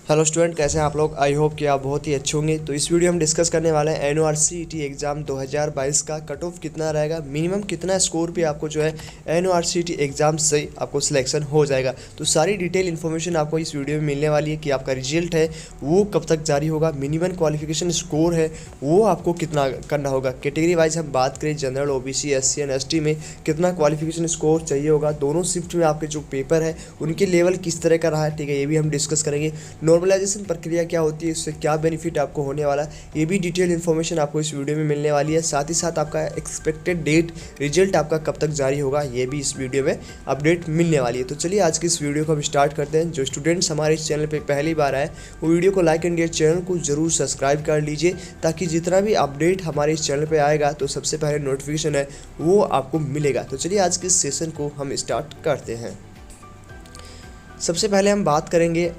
Hello student, कैसे हैं आप लोग। आई होप कि आप बहुत ही अच्छे होंगे। तो इस वीडियो हम डिस्कस करने वाले हैं एनओआरसीईटी एग्ज़ाम 2022 का कट ऑफ कितना रहेगा, मिनिमम कितना स्कोर पे आपको जो है एनओआरसीईटी एग्ज़ाम से आपको सिलेक्शन हो जाएगा। तो सारी डिटेल इन्फॉर्मेशन आपको इस वीडियो में मिलने वाली है कि आपका रिजल्ट है वो कब तक जारी होगा, मिनिमम क्वालिफिकेशन स्कोर है वो आपको कितना करना होगा। कैटेगरी वाइज हम बात करें general, OBC, SC and ST में कितना क्वालिफिकेशन स्कोर चाहिए होगा, दोनों शिफ्ट में आपके जो पेपर है उनके लेवल किस तरह का रहा है, ठीक है, ये भी हम डिस्कस करेंगे। नॉर्मलाइजेशन प्रक्रिया क्या होती है, इससे क्या बेनिफिट आपको होने वाला है, ये भी डिटेल इन्फॉर्मेशन आपको इस वीडियो में मिलने वाली है। साथ ही साथ आपका एक्सपेक्टेड डेट, रिजल्ट आपका कब तक जारी होगा, ये भी इस वीडियो में अपडेट मिलने वाली है। तो चलिए आज की इस वीडियो को हम स्टार्ट करते हैं। जो स्टूडेंट्स हमारे इस चैनल पर पहली बार आए वो वीडियो को लाइक एंड चैनल को जरूर सब्सक्राइब कर लीजिए, ताकि जितना भी अपडेट हमारे इस चैनल पर आएगा तो सबसे पहले नोटिफिकेशन है वो आपको मिलेगा। तो चलिए आज के इस सेशन को हम स्टार्ट करते हैं। सबसे पहले हम बात करेंगे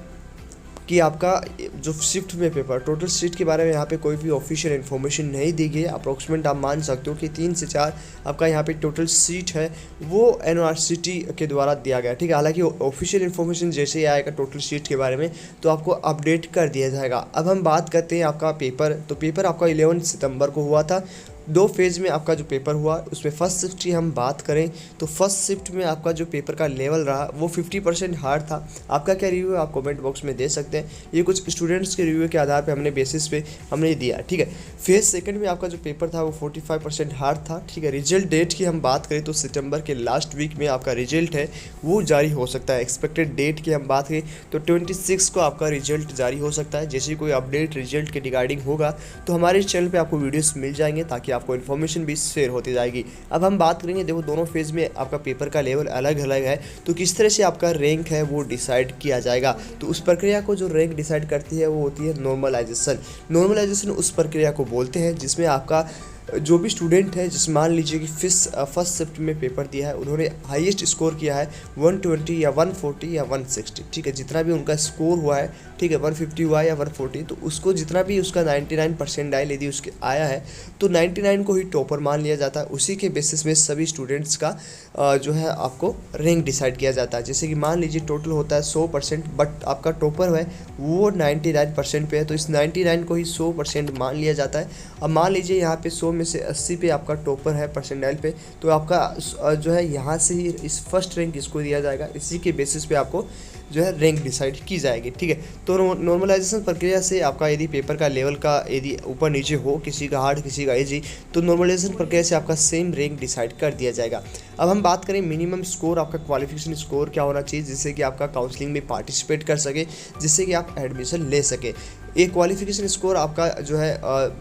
कि आपका जो शिफ्ट में पेपर, टोटल सीट के बारे में यहाँ पे कोई भी ऑफिशियल इन्फॉर्मेशन नहीं दी गई है। अप्रोक्सीमेट आप मान सकते हो कि 3 से 4 आपका यहाँ पे टोटल सीट है वो एनओआरसीईटी के द्वारा दिया गया, ठीक है। हालांकि ऑफिशियल इन्फॉर्मेशन जैसे ही आएगा टोटल सीट के बारे में तो आपको अपडेट कर दिया जाएगा। अब हम बात करते हैं आपका पेपर। तो पेपर आपका 11 सितंबर को हुआ था। 2 फेज़ में आपका जो पेपर हुआ उसमें फर्स्ट शिफ्ट की हम बात करें तो फर्स्ट शिफ्ट में आपका जो पेपर का लेवल रहा वो 50% हार्ड था। आपका क्या रिव्यू है आप कमेंट बॉक्स में दे सकते हैं। ये कुछ स्टूडेंट्स के रिव्यू के आधार पे हमने बेसिस पे हमने दिया, ठीक है। फेज़ सेकंड में आपका जो पेपर था वो 45% हार्ड था, ठीक है। रिजल्ट डेट की हम बात करें तो सितंबर के लास्ट वीक में आपका रिजल्ट है वो जारी हो सकता है। एक्सपेक्टेड डेट की हम बात करें तो 26 को आपका रिजल्ट जारी हो सकता है। जैसे कोई अपडेट रिजल्ट के रिगार्डिंग होगा तो हमारे इस चैनल पर आपको वीडियोज़ मिल जाएंगे, ताकि आपको इन्फॉर्मेशन भी शेयर होती जाएगी। अब हम बात करेंगे, देखो दोनों फेज़ में आपका पेपर का लेवल अलग अलग है, तो किस तरह से आपका रैंक है वो डिसाइड किया जाएगा। तो उस प्रक्रिया को जो रैंक डिसाइड करती है वो होती है नॉर्मलाइजेशन। नॉर्मलाइजेशन उस प्रक्रिया को बोलते हैं जिसमें आपका जो भी स्टूडेंट है, जिस मान लीजिए कि फर्स्ट शिफ्ट में पेपर दिया है, उन्होंने हाईएस्ट स्कोर किया है 120 या 140 या 160, ठीक है। जितना भी उनका स्कोर हुआ है, ठीक है, 150 हुआ या 140, तो उसको जितना भी उसका 99 परसेंटाइल यदि उसके आया है तो 99 को ही टॉपर मान लिया जाता है। उसी के बेसिस में सभी स्टूडेंट्स का जो है आपको रैंक डिसाइड किया जाता है। जैसे कि मान लीजिए टोटल होता है 100%, बट आपका टॉपर है वो 99% पे है, तो इस 99 को ही 100% मान लिया जाता है। अब मान लीजिए यहाँ पे 100 में से 80 पे आपका टॉपर है परसेंटाइल पे, तो आपका जो है यहाँ से ही इस फर्स्ट रैंक इसको दिया जाएगा। इसी के बेसिस पे आपको जो है रैंक डिसाइड की जाएगी, ठीक है। तो नॉर्मलाइजेशन प्रक्रिया से आपका यदि पेपर का लेवल का यदि ऊपर नीचे हो, किसी का हार्ड किसी का इजी, तो नॉर्मलाइजेशन प्रक्रिया से आपका सेम रैंक डिसाइड कर दिया जाएगा। अब हम बात करें मिनिमम स्कोर, आपका क्वालिफिकेशन स्कोर क्या होना चाहिए जिससे कि आपका काउंसलिंग में पार्टिसिपेट कर सके, जिससे कि आप एडमिशन ले सके। ये क्वालिफिकेशन स्कोर आपका जो है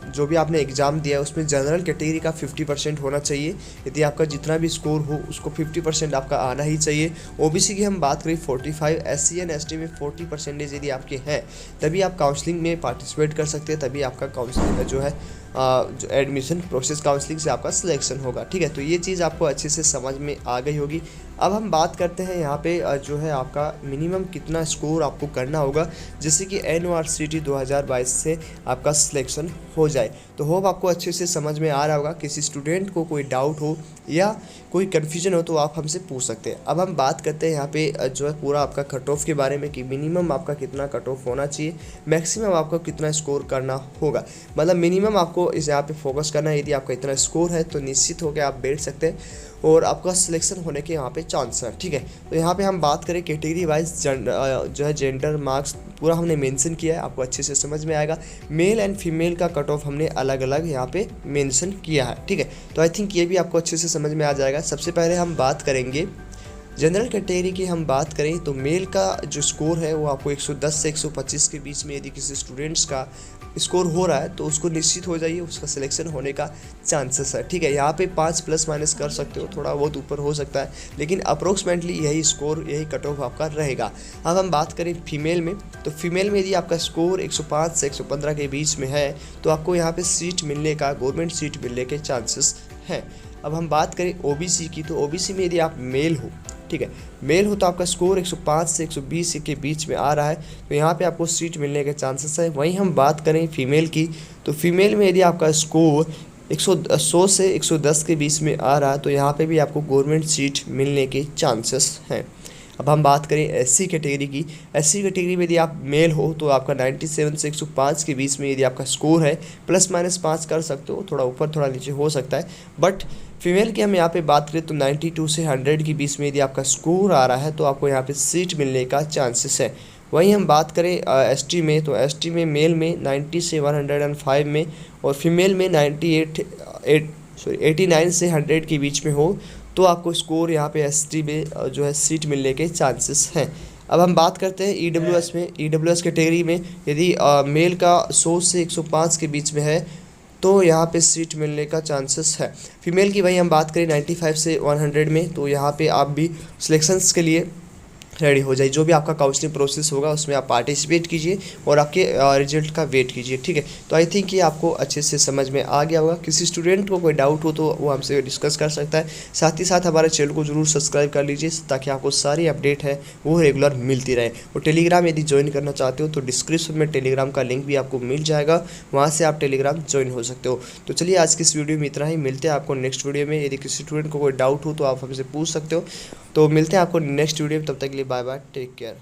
जो भी आपने एग्ज़ाम दिया है उसमें जनरल कैटेगरी का 50% होना चाहिए। यदि आपका जितना भी स्कोर हो उसको 50% आपका आना ही चाहिए। ओबीसी की हम बात करें 45, एससी एंड एसटी में 40% यदि आपके हैं तभी आप काउंसलिंग में पार्टिसिपेट कर सकते हैं, तभी आपका काउंसलिंग जो है जो एडमिशन प्रोसेस काउंसलिंग से आपका सिलेक्शन होगा, ठीक है। तो ये चीज़ आपको अच्छे से समझ में आ गई होगी। अब हम बात करते हैं यहाँ पे जो है आपका मिनिमम कितना स्कोर आपको करना होगा जिससे कि एनओआरसीईटी 2022 से आपका सिलेक्शन हो जाए। तो होप आपको अच्छे से समझ में आ रहा होगा। किसी स्टूडेंट को कोई डाउट हो या कोई कन्फ्यूजन हो तो आप हमसे पूछ सकते हैं। अब हम बात करते हैं यहाँ पे जो है पूरा आपका कट ऑफ के बारे में कि मिनिमम आपका कितना कट ऑफ होना चाहिए, मैक्सिमम आपको कितना स्कोर करना होगा। मतलब मिनिमम आपको इस यहाँ पे फोकस करना है। यदि आपका इतना स्कोर है तो निश्चित हो के आप बैठ सकते हैं और आपका सिलेक्शन होने के यहाँ पे चांस है, ठीक है। तो यहाँ पे हम बात करें कैटेगरी वाइज जो है जेंडर मार्क्स पूरा हमने मेंशन किया है, आपको अच्छे से समझ में आएगा। मेल एंड फीमेल का कट ऑफ हमने अलग अलग यहाँ पे मेंशन किया है, ठीक है। तो आई थिंक ये भी आपको अच्छे से समझ में आ जाएगा। सबसे पहले हम बात करेंगे जनरल कैटेगरी की। हम बात करें तो मेल का जो स्कोर है वो आपको 110 से 125 के बीच में यदि किसी स्टूडेंट्स का स्कोर हो रहा है तो उसको निश्चित हो जाइए, उसका सिलेक्शन होने का चांसेस है, ठीक है। यहाँ पे 5 प्लस माइनस कर सकते हो, थोड़ा बहुत ऊपर हो सकता है, लेकिन अप्रोक्सीमेटली यही स्कोर यही कट ऑफ आपका रहेगा। अब हम बात करें फीमेल में, तो फीमेल में यदि आपका स्कोर 105 से 115 के बीच में है तो आपको यहाँ पे सीट मिलने का, गवर्नमेंट सीट मिलने के चांसेस हैं। अब हम बात करें ओबीसी की, तो ओबीसी में यदि आप मेल हो, ठीक है, मेल हो तो आपका स्कोर 105 से 120 के बीच में आ रहा है तो यहाँ पे आपको सीट मिलने के चांसेस है। वहीं हम बात करें फीमेल की, तो फीमेल में यदि आपका स्कोर 100 से 110 के बीच में आ रहा है तो यहाँ पे भी आपको गवर्नमेंट सीट मिलने के चांसेस हैं। अब हम बात करें एससी कैटेगरी की। एससी कैटेगरी में यदि आप मेल हो तो आपका 97 से 105 के बीच में यदि आपका स्कोर है, +-5 कर सकते हो, थोड़ा ऊपर थोड़ा नीचे हो सकता है। बट फीमेल की हम यहाँ पे बात करें तो 92 से 100 के बीच में यदि आपका स्कोर आ रहा है तो आपको यहाँ पे सीट मिलने का चांसेस है। वहीं हम बात करें एसटी में, तो एसटी में मेल में 90 से 105 में और फीमेल में 89 से 100 के बीच में हो तो आपको स्कोर यहाँ पे एसटी में जो है सीट मिलने के चांसेस हैं। अब हम बात करते हैं ईडब्ल्यूएस में। ईडब्ल्यूएस कैटेगरी में यदि मेल का 100 से 105 के बीच में है तो यहाँ पे सीट मिलने का चांसेस है। फीमेल की वही हम बात करें 95 से 100 में, तो यहाँ पे आप भी सिलेक्शंस के लिए रेडी हो जाइए। जो भी आपका काउंसलिंग प्रोसेस होगा उसमें आप पार्टिसिपेट कीजिए और आपके रिजल्ट का वेट कीजिए, ठीक है। तो आई थिंक ये आपको अच्छे से समझ में आ गया होगा। किसी स्टूडेंट को कोई डाउट हो तो वो हमसे डिस्कस कर सकता है। साथ ही साथ हमारे चैनल को जरूर सब्सक्राइब कर लीजिए ताकि आपको सारी अपडेट है वो रेगुलर मिलती रहे। और टेलीग्राम यदि ज्वाइन करना चाहते हो तो डिस्क्रिप्शन में टेलीग्राम का लिंक भी आपको मिल जाएगा, वहाँ से आप टेलीग्राम ज्वाइन हो सकते हो। तो चलिए आज की इस वीडियो में इतना ही, मिलते हैं आपको नेक्स्ट वीडियो में। यदि किसी स्टूडेंट को कोई डाउट हो तो आप हमसे पूछ सकते हो। तो मिलते हैं आपको नेक्स्ट वीडियो में, तब तक के लिए बाय बाय, टेक केयर।